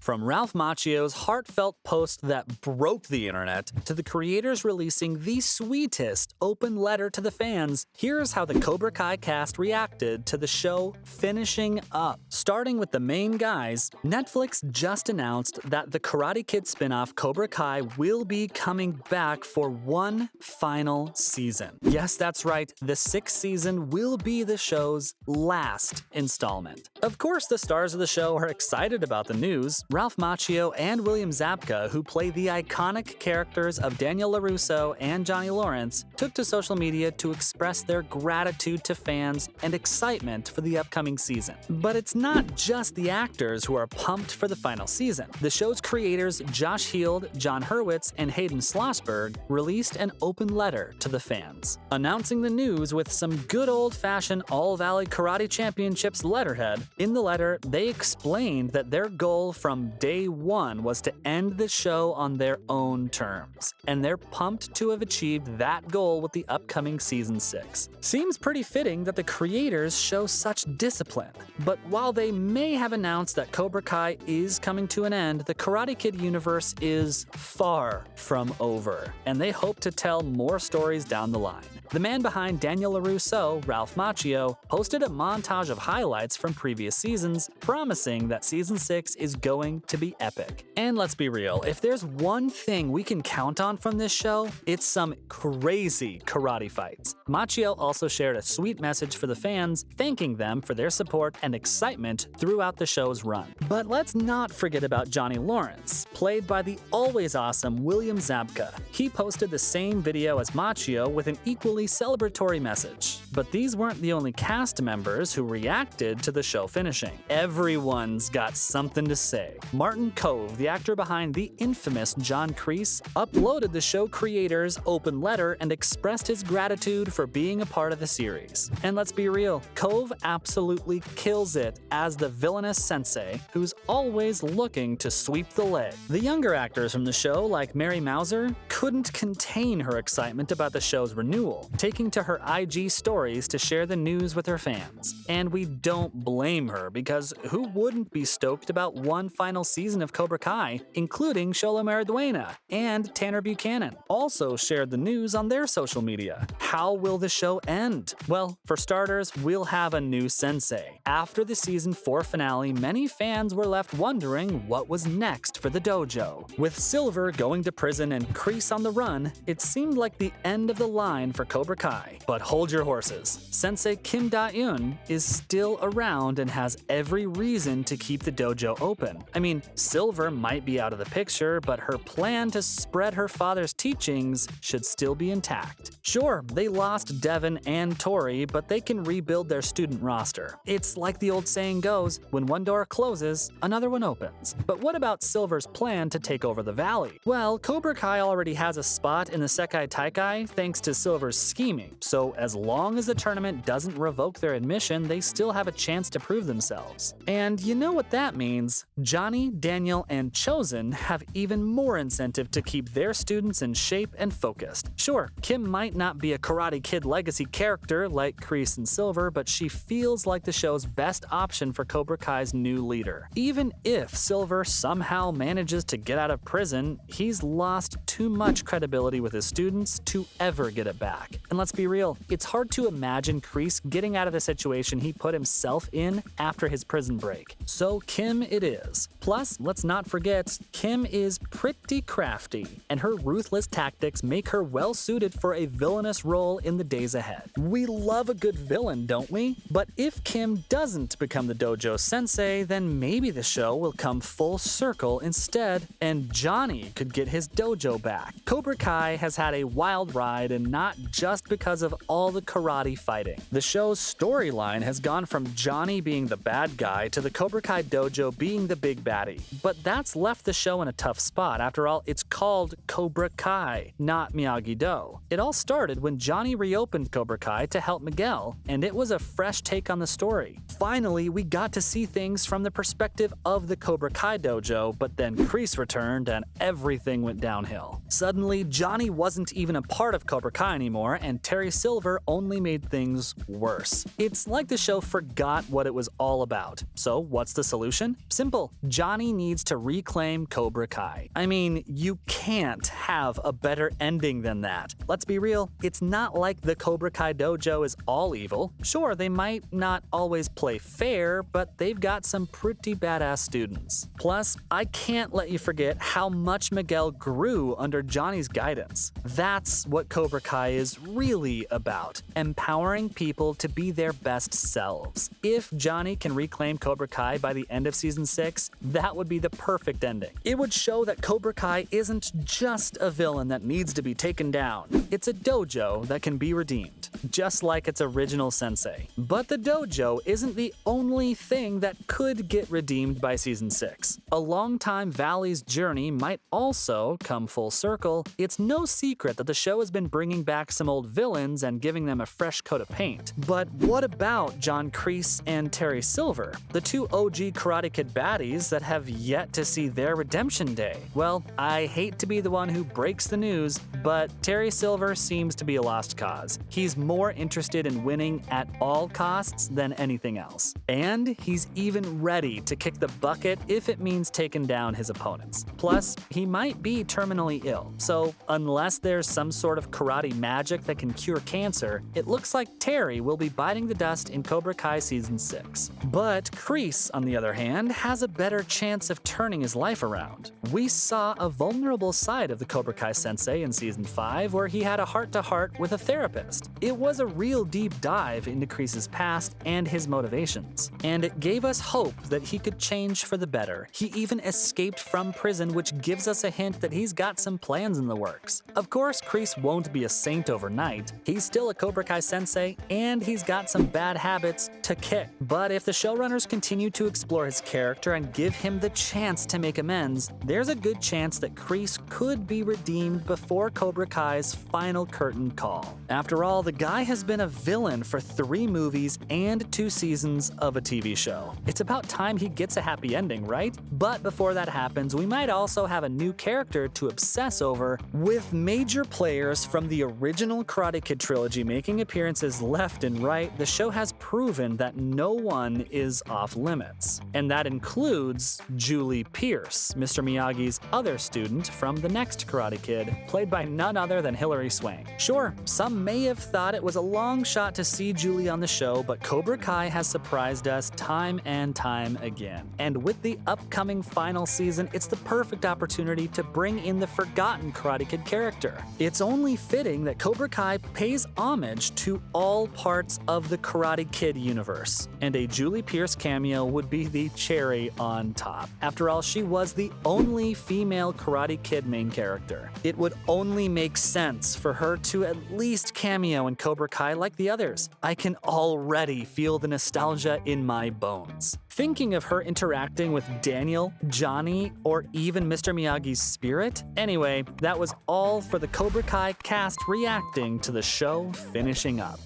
From Ralph Macchio's heartfelt post that broke the internet to the creators releasing the sweetest open letter to the fans, here's how the Cobra Kai cast reacted to the show finishing up. Starting with the main guys, Netflix just announced that the Karate Kid spin-off Cobra Kai will be coming back for one final season. Yes, that's right, the 6th season will be the show's last installment. Of course, the stars of the show are excited about the news. Ralph Macchio and William Zabka, who play the iconic characters of Daniel LaRusso and Johnny Lawrence, took to social media to express their gratitude to fans and excitement for the upcoming season. But it's not just the actors who are pumped for the final season. The show's creators Josh Heald, John Hurwitz, and Hayden Schlossberg released an open letter to the fans, announcing the news with some good old-fashioned All-Valley Karate Championships letterhead. In the letter, they explained that their goal from day one was to end the show on their own terms, and they're pumped to have achieved that goal with the upcoming season 6. Seems pretty fitting that the creators show such discipline. But while they may have announced that Cobra Kai is coming to an end, the Karate Kid universe is far from over, and they hope to tell more stories down the line. The man behind Daniel LaRusso, Ralph Macchio, posted a montage of highlights from previous seasons, promising that season 6 is going to be epic. And let's be real, if there's one thing we can count on from this show, it's some crazy karate fights. Macchio also shared a sweet message for the fans, thanking them for their support and excitement throughout the show's run. But let's not forget about Johnny Lawrence, played by the always awesome William Zabka. He posted the same video as Macchio with an equally celebratory message. But these weren't the only cast members who reacted to the show finishing. Everyone's got something to say. Martin Kove, the actor behind the infamous John Kreese, uploaded the show creators' open letter and expressed his gratitude for being a part of the series. And let's be real, Kove absolutely kills it as the villainous sensei who's always looking to sweep the leg. The younger actors from the show, like Mary Mauser, couldn't contain her excitement about the show's renewal, taking to her IG stories to share the news with her fans. And we don't blame her, because who wouldn't be stoked about one final season of Cobra Kai, including Xolo Mariduena and Tanner Buchanan, also shared the news on their social media. How will the show end? Well, for starters, we'll have a new sensei. After the season 4 finale, many fans were left wondering what was next for the dojo. With Silver going to prison and Kreese on the run, it seemed like the end of the line for Cobra Kai. But hold your horses. Sensei Kim Da-eun is still around and has every reason to keep the dojo open. I mean, Silver might be out of the picture, but her plan to spread her father's teachings should still be intact. Sure, they lost Devin and Tori, but they can rebuild their student roster. It's like the old saying goes, when one door closes, another one opens. But what about Silver's plan to take over the valley? Well, Cobra Kai already has a spot in the Sekai Taikai thanks to Silver's scheming, so as long as the tournament doesn't revoke their admission, they still have a chance to prove themselves. And you know what that means? Johnny, Daniel, and Chosen have even more incentive to keep their students in shape and focused. Sure, Kim might not be a Karate Kid legacy character like Kreese and Silver, but she feels like the show's best option for Cobra Kai's new leader. Even if Silver somehow manages to get out of prison, he's lost too much credibility with his students to ever get it back. And let's be real, it's hard to imagine Kreese getting out of the situation he put himself in after his prison break. So Kim it is. Plus, let's not forget, Kim is pretty crafty, and her ruthless tactics make her well suited for a villainous role in the days ahead. We love a good villain, don't we? But if Kim doesn't become the dojo sensei, then maybe the show will come full circle instead, and Johnny could get his dojo back. Cobra Kai has had a wild ride, and not just because of all the karate fighting. The show's storyline has gone from Johnny being the bad guy to the Cobra Kai dojo being the big baddie. But that's left the show in a tough spot. After all, it's called Cobra Kai, not Miyagi-Do. It all started when Johnny reopened Cobra Kai to help Miguel, and it was a fresh take on the story. Finally, we got to see things from the perspective of the Cobra Kai dojo, but then Kreese returned and everything went downhill. Suddenly, Johnny wasn't even a part of Cobra Kai anymore, and Terry Silver only made things worse. It's like the show forgot what it was all about. So what's the solution? Simple. Johnny Johnny needs to reclaim Cobra Kai. I mean, you can't have a better ending than that. Let's be real, it's not like the Cobra Kai dojo is all evil. Sure, they might not always play fair, but they've got some pretty badass students. Plus, I can't let you forget how much Miguel grew under Johnny's guidance. That's what Cobra Kai is really about, empowering people to be their best selves. If Johnny can reclaim Cobra Kai by the end of season 6, that would be the perfect ending. It would show that Cobra Kai isn't just a villain that needs to be taken down. It's a dojo that can be redeemed, just like its original sensei. But the dojo isn't the only thing that could get redeemed by season 6. A longtime Valley's journey might also come full circle. It's no secret that the show has been bringing back some old villains and giving them a fresh coat of paint. But what about John Kreese and Terry Silver, the two OG Karate Kid baddies that have yet to see their redemption day? Well, I hate to be the one who breaks the news, but Terry Silver seems to be a lost cause. He's more interested in winning at all costs than anything else. And he's even ready to kick the bucket if it means taking down his opponents. Plus, he might be terminally ill, so unless there's some sort of karate magic that can cure cancer, it looks like Terry will be biting the dust in Cobra Kai season 6. But Kreese, on the other hand, has a better chance of turning his life around. We saw a vulnerable side of the Cobra Kai sensei in season 5 where he had a heart-to-heart with a therapist. It was a real deep dive into Kreese's past and his motivations, and it gave us hope that he could change for the better. He even escaped from prison, which gives us a hint that he's got some plans in the works. Of course, Kreese won't be a saint overnight. He's still a Cobra Kai sensei, and he's got some bad habits to kick. But if the showrunners continue to explore his character and give him the chance to make amends, there's a good chance that Kreese could be redeemed before Cobra Kai's final curtain call. After all, the guy has been a villain for 3 movies and 2 seasons of a TV show. It's about time he gets a happy ending, right? But before that happens, we might also have a new character to obsess over, with major players from the original Karate Kid trilogy making appearances left and right. The show has proven that no one is off limits. And that includes Julie Pierce, Mr. Miyagi's other student from the next Karate Kid, played by none other than Hilary Swank. Sure, some may have thought it was a long shot to see Julie on the show, but Cobra Kai has surprised us time and time again. And with the upcoming final season, it's the perfect opportunity to bring in the forgotten Karate Kid character. It's only fitting that Cobra Kai pays homage to all parts of the Karate Kid universe, and a Julie Pierce cameo would be the cherry on top. After all, she was the only female Karate Kid main character. It would only make sense for her to at least cameo in Cobra Kai like the others. I can already feel the nostalgia in my bones. Thinking of her interacting with Daniel, Johnny, or even Mr. Miyagi's spirit? Anyway, that was all for the Cobra Kai cast reacting to the show finishing up.